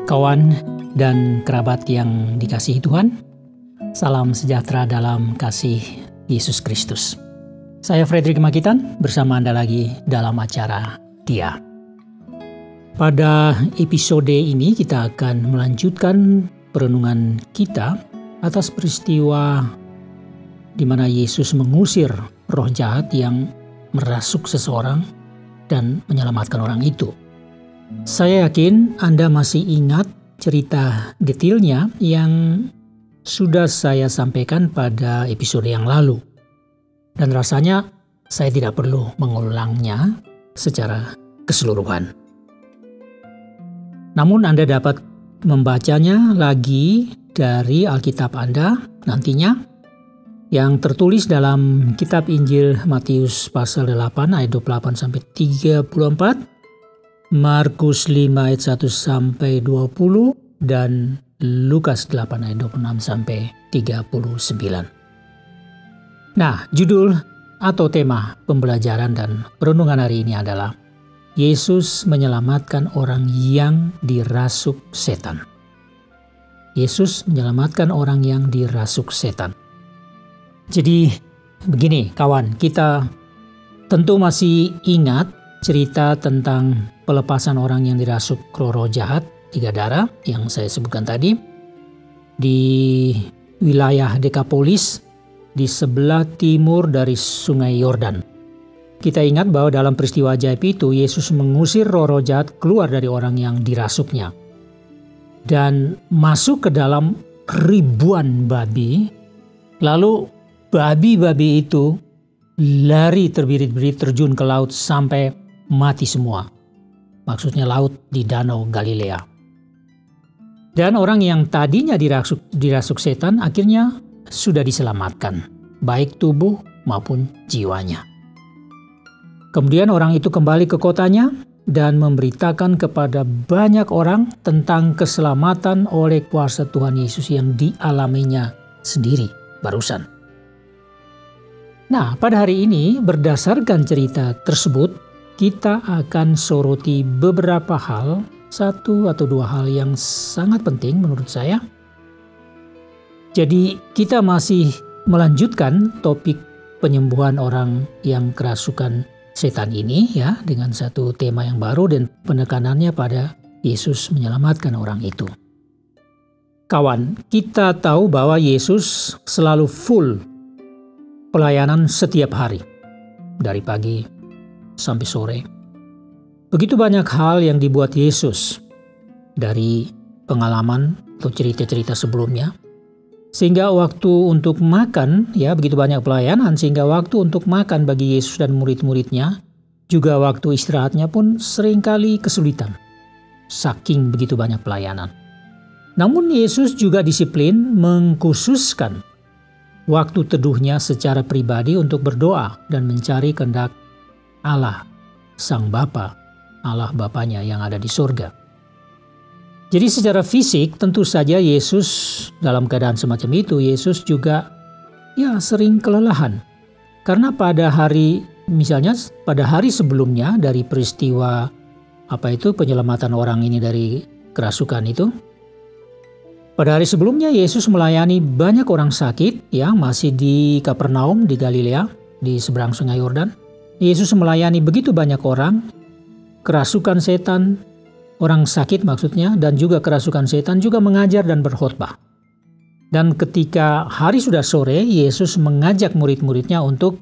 Kawan dan kerabat yang dikasihi Tuhan, salam sejahtera dalam kasih Yesus Kristus. Saya Fredrik Makitan bersama Anda lagi dalam acara Dia. Pada episode ini kita akan melanjutkan perenungan kita atas peristiwa di mana Yesus mengusir roh jahat yang merasuk seseorang dan menyelamatkan orang itu. Saya yakin Anda masih ingat cerita detailnya yang sudah saya sampaikan pada episode yang lalu. Dan rasanya saya tidak perlu mengulangnya secara keseluruhan. Namun Anda dapat membacanya lagi dari Alkitab Anda nantinya yang tertulis dalam kitab Injil Matius pasal 8 ayat 28-34, Markus 5 ayat 1 sampai 20 dan Lukas 8 ayat 26 sampai 39. Nah, judul atau tema pembelajaran dan perenungan hari ini adalah Yesus menyelamatkan orang yang dirasuk setan. Yesus menyelamatkan orang yang dirasuk setan. Jadi begini kawan, kita tentu masih ingat cerita tentang pelepasan orang yang dirasuk roh jahat di Gadara yang saya sebutkan tadi di wilayah Dekapolis di sebelah timur dari Sungai Yordan. Kita ingat bahwa dalam peristiwa ajaib itu Yesus mengusir roh jahat keluar dari orang yang dirasuknya dan masuk ke dalam ribuan babi. Lalu babi-babi itu lari terbirit-birit terjun ke laut sampai mati semua. Maksudnya laut di Danau Galilea. Dan orang yang tadinya dirasuk setan akhirnya sudah diselamatkan, baik tubuh maupun jiwanya. Kemudian orang itu kembali ke kotanya dan memberitakan kepada banyak orang tentang keselamatan oleh kuasa Tuhan Yesus yang dialaminya sendiri barusan. Nah, pada hari ini berdasarkan cerita tersebut, kita akan soroti beberapa hal, satu atau dua hal yang sangat penting menurut saya. Jadi kita masih melanjutkan topik penyembuhan orang yang kerasukan setan ini ya, dengan satu tema yang baru dan penekanannya pada Yesus menyelamatkan orang itu. Kawan, kita tahu bahwa Yesus selalu full pelayanan setiap hari, dari pagi sampai sore. Begitu banyak hal yang dibuat Yesus dari pengalaman atau cerita-cerita sebelumnya, sehingga waktu untuk makan, ya begitu banyak pelayanan, sehingga waktu untuk makan bagi Yesus dan murid-muridnya, juga waktu istirahatnya pun seringkali kesulitan, saking begitu banyak pelayanan. Namun Yesus juga disiplin mengkhususkan waktu teduhnya secara pribadi untuk berdoa dan mencari kehendak Allah, Sang Bapa, Allah Bapanya yang ada di surga. Jadi secara fisik tentu saja Yesus dalam keadaan semacam itu, Yesus juga sering kelelahan. Karena pada hari sebelumnya dari peristiwa penyelamatan orang ini dari kerasukan itu, pada hari sebelumnya Yesus melayani banyak orang sakit yang masih di Kapernaum di Galilea di seberang Sungai Yordan. Yesus melayani begitu banyak orang, kerasukan setan, orang sakit maksudnya, dan juga kerasukan setan juga mengajar dan berkhotbah. Dan ketika hari sudah sore, Yesus mengajak murid-muridnya untuk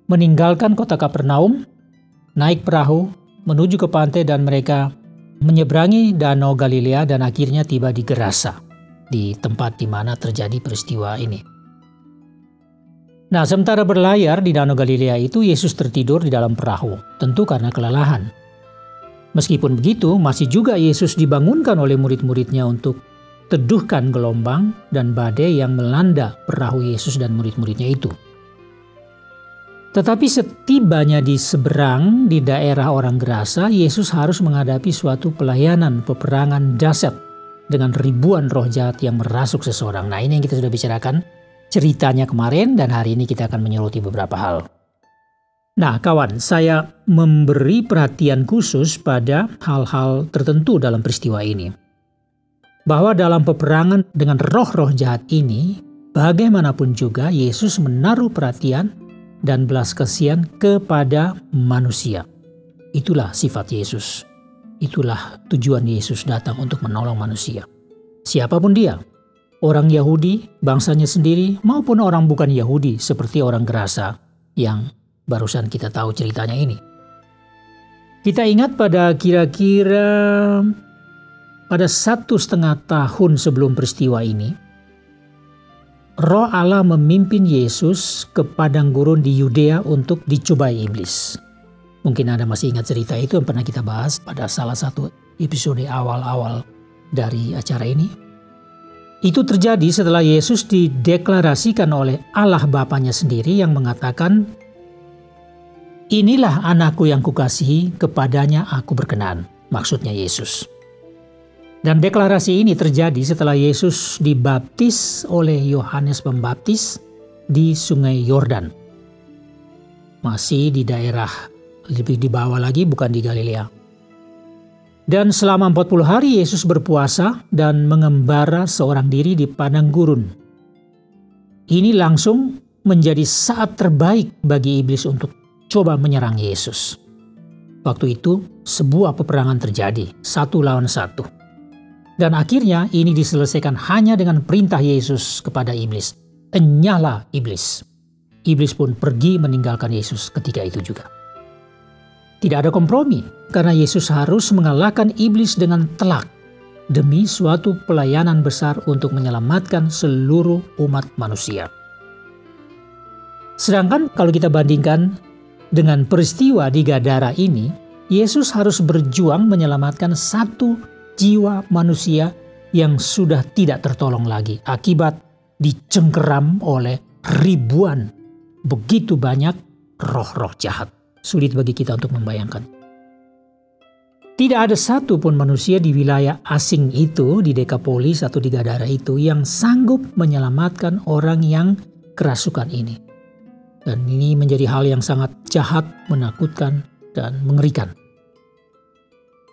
meninggalkan kota Kapernaum, naik perahu, menuju ke pantai dan mereka menyeberangi Danau Galilea dan akhirnya tiba di Gerasa, di tempat di mana terjadi peristiwa ini. Nah, sementara berlayar di Danau Galilea itu, Yesus tertidur di dalam perahu, tentu karena kelelahan. Meskipun begitu, masih juga Yesus dibangunkan oleh murid-muridnya untuk teduhkan gelombang dan badai yang melanda perahu Yesus dan murid-muridnya itu. Tetapi setibanya di seberang di daerah orang Gerasa, Yesus harus menghadapi suatu pelayanan peperangan dahsyat dengan ribuan roh jahat yang merasuk seseorang. Nah, ini yang kita sudah bicarakan ceritanya kemarin dan hari ini kita akan menyoroti beberapa hal. Nah kawan, saya memberi perhatian khusus pada hal-hal tertentu dalam peristiwa ini. bahwa dalam peperangan dengan roh-roh jahat ini, bagaimanapun juga Yesus menaruh perhatian dan belas kasihan kepada manusia. Itulah sifat Yesus. Itulah tujuan Yesus datang untuk menolong manusia. Siapapun dia, orang Yahudi, bangsanya sendiri, maupun orang bukan Yahudi seperti orang Gerasa yang barusan kita tahu ceritanya ini. Kita ingat pada kira-kira pada 1,5 tahun sebelum peristiwa ini, Roh Allah memimpin Yesus ke padang gurun di Yudea untuk dicobai iblis. Mungkin Anda masih ingat cerita itu yang pernah kita bahas pada salah satu episode awal-awal dari acara ini. Itu terjadi setelah Yesus dideklarasikan oleh Allah Bapanya sendiri yang mengatakan, "Inilah anakku yang kukasihi, kepadanya aku berkenan." Maksudnya Yesus. Dan deklarasi ini terjadi setelah Yesus dibaptis oleh Yohanes Pembaptis di Sungai Yordan. Masih di daerah lebih di bawah lagi, bukan di Galilea. Dan selama 40 hari Yesus berpuasa dan mengembara seorang diri di padang gurun. Ini langsung menjadi saat terbaik bagi iblis untuk coba menyerang Yesus. Waktu itu sebuah peperangan terjadi, 1 lawan 1. Dan akhirnya ini diselesaikan hanya dengan perintah Yesus kepada iblis. Enyahlah iblis. Iblis pun pergi meninggalkan Yesus ketika itu juga. Tidak ada kompromi karena Yesus harus mengalahkan iblis dengan telak demi suatu pelayanan besar untuk menyelamatkan seluruh umat manusia. Sedangkan kalau kita bandingkan dengan peristiwa di Gadara ini, Yesus harus berjuang menyelamatkan satu jiwa manusia yang sudah tidak tertolong lagi akibat dicengkeram oleh ribuan, begitu banyak roh-roh jahat. Sulit bagi kita untuk membayangkan. Tidak ada satu pun manusia di wilayah asing itu, di Dekapolis atau di Gadara itu, yang sanggup menyelamatkan orang yang kerasukan ini. Dan ini menjadi hal yang sangat jahat, menakutkan, dan mengerikan.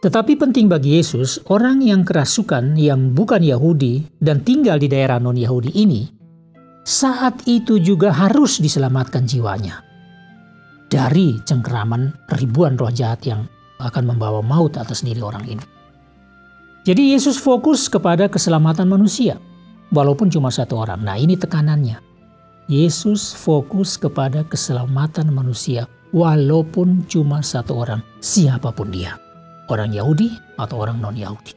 Tetapi penting bagi Yesus, orang yang kerasukan yang bukan Yahudi dan tinggal di daerah non-Yahudi ini, saat itu juga harus diselamatkan jiwanya dari cengkeraman ribuan roh jahat yang akan membawa maut atas diri orang ini. Jadi Yesus fokus kepada keselamatan manusia, walaupun cuma satu orang. Nah, ini tekanannya. Yesus fokus kepada keselamatan manusia, walaupun cuma satu orang, siapapun dia. Orang Yahudi atau orang non-Yahudi.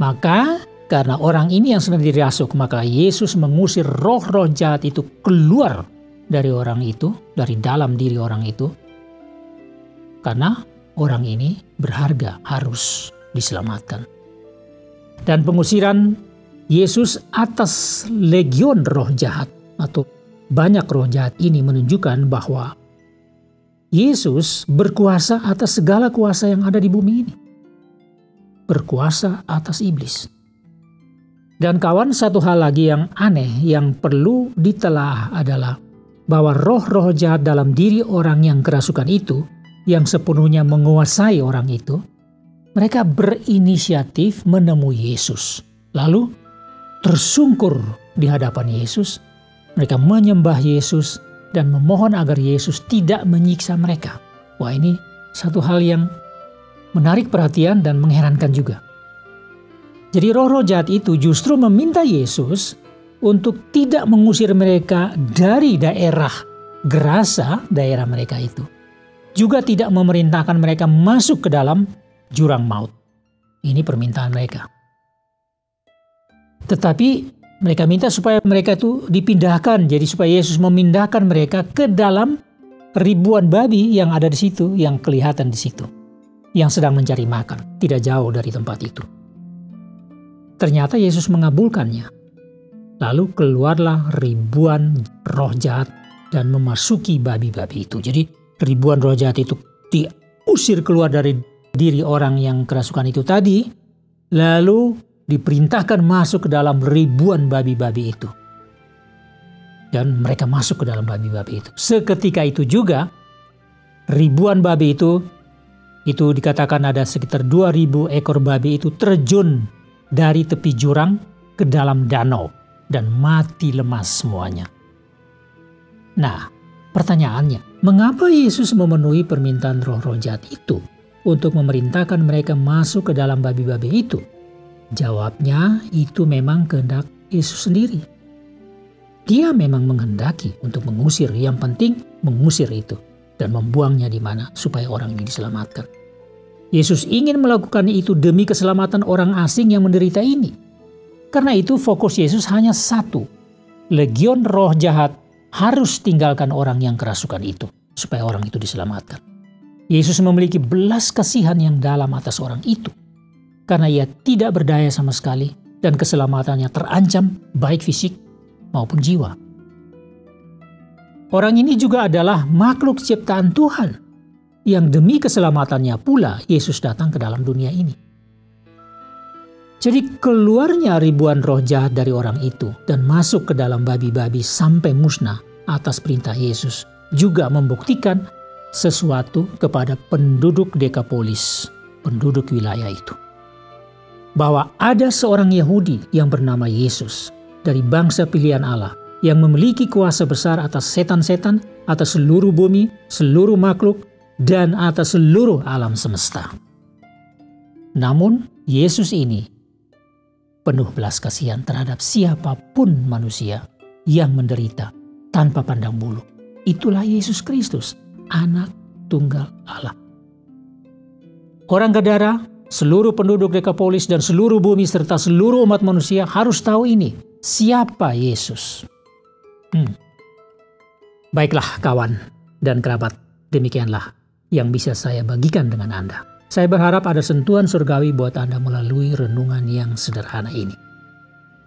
Maka karena orang ini yang sedang dirasuk, maka Yesus mengusir roh-roh jahat itu keluar dari orang itu, dari dalam diri orang itu. Karena orang ini berharga, harus diselamatkan. Dan pengusiran Yesus atas legion roh jahat atau banyak roh jahat ini menunjukkan bahwa Yesus berkuasa atas segala kuasa yang ada di bumi ini. Berkuasa atas iblis. Dan kawan, satu hal lagi yang aneh yang perlu ditelaah adalah bahwa roh-roh jahat dalam diri orang yang kerasukan itu, yang sepenuhnya menguasai orang itu, mereka berinisiatif menemui Yesus. Lalu tersungkur di hadapan Yesus, mereka menyembah Yesus, dan memohon agar Yesus tidak menyiksa mereka. Wah, ini satu hal yang menarik perhatian dan mengherankan juga. Jadi roh-roh jahat itu justru meminta Yesus untuk tidak mengusir mereka dari daerah Gerasa, daerah mereka itu. Juga tidak memerintahkan mereka masuk ke dalam jurang maut. Ini permintaan mereka. Tetapi mereka minta supaya mereka itu dipindahkan. Jadi supaya Yesus memindahkan mereka ke dalam ribuan babi yang ada di situ, yang kelihatan di situ. Yang sedang mencari makan, tidak jauh dari tempat itu. Ternyata Yesus mengabulkannya. Lalu keluarlah ribuan roh jahat dan memasuki babi-babi itu. Jadi ribuan roh jahat itu diusir keluar dari diri orang yang kerasukan itu tadi. Lalu diperintahkan masuk ke dalam ribuan babi-babi itu. Dan mereka masuk ke dalam babi-babi itu. Seketika itu juga, ribuan babi itu dikatakan ada sekitar 2.000 ekor babi itu terjun dari tepi jurang ke dalam danau dan mati lemas semuanya. Nah, pertanyaannya, mengapa Yesus memenuhi permintaan roh-roh jahat itu untuk memerintahkan mereka masuk ke dalam babi-babi itu? Jawabnya, itu memang kehendak Yesus sendiri. Dia memang menghendaki untuk mengusir, yang penting mengusir itu dan membuangnya di mana supaya orang ini diselamatkan. Yesus ingin melakukan itu demi keselamatan orang asing yang menderita ini. Karena itu fokus Yesus hanya satu. Legion roh jahat harus tinggalkan orang yang kerasukan itu supaya orang itu diselamatkan. Yesus memiliki belas kasihan yang dalam atas orang itu. Karena ia tidak berdaya sama sekali dan keselamatannya terancam baik fisik maupun jiwa. Orang ini juga adalah makhluk ciptaan Tuhan yang demi keselamatannya pula Yesus datang ke dalam dunia ini. Jadi keluarnya ribuan roh jahat dari orang itu dan masuk ke dalam babi-babi sampai musnah atas perintah Yesus juga membuktikan sesuatu kepada penduduk Dekapolis, penduduk wilayah itu. Bahwa ada seorang Yahudi yang bernama Yesus dari bangsa pilihan Allah yang memiliki kuasa besar atas setan-setan, atas seluruh bumi, seluruh makhluk, dan atas seluruh alam semesta. Namun Yesus ini penuh belas kasihan terhadap siapapun manusia yang menderita tanpa pandang bulu. Itulah Yesus Kristus, Anak Tunggal Allah. Orang Gadara, seluruh penduduk Dekapolis dan seluruh bumi serta seluruh umat manusia harus tahu ini. Siapa Yesus? Baiklah kawan dan kerabat, demikianlah yang bisa saya bagikan dengan Anda. Saya berharap ada sentuhan surgawi buat Anda melalui renungan yang sederhana ini.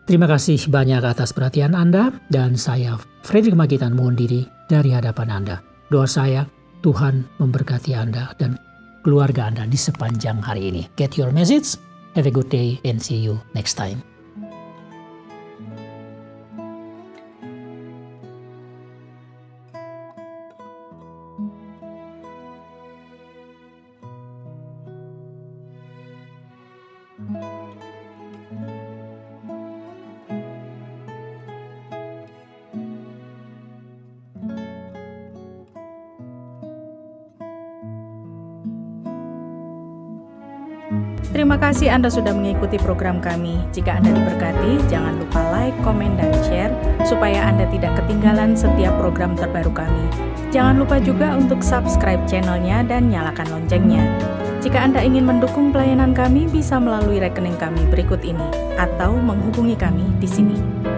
Terima kasih banyak atas perhatian Anda, dan saya, Fredrik Magitan, mohon diri dari hadapan Anda. Doa saya, Tuhan memberkati Anda dan keluarga Anda di sepanjang hari ini. Get your message, have a good day, and see you next time. Terima kasih Anda sudah mengikuti program kami. Jika Anda diberkati, jangan lupa like, komen, dan share supaya Anda tidak ketinggalan setiap program terbaru kami. Jangan lupa juga untuk subscribe channelnya dan nyalakan loncengnya. Jika Anda ingin mendukung pelayanan kami, bisa melalui rekening kami berikut ini atau menghubungi kami di sini.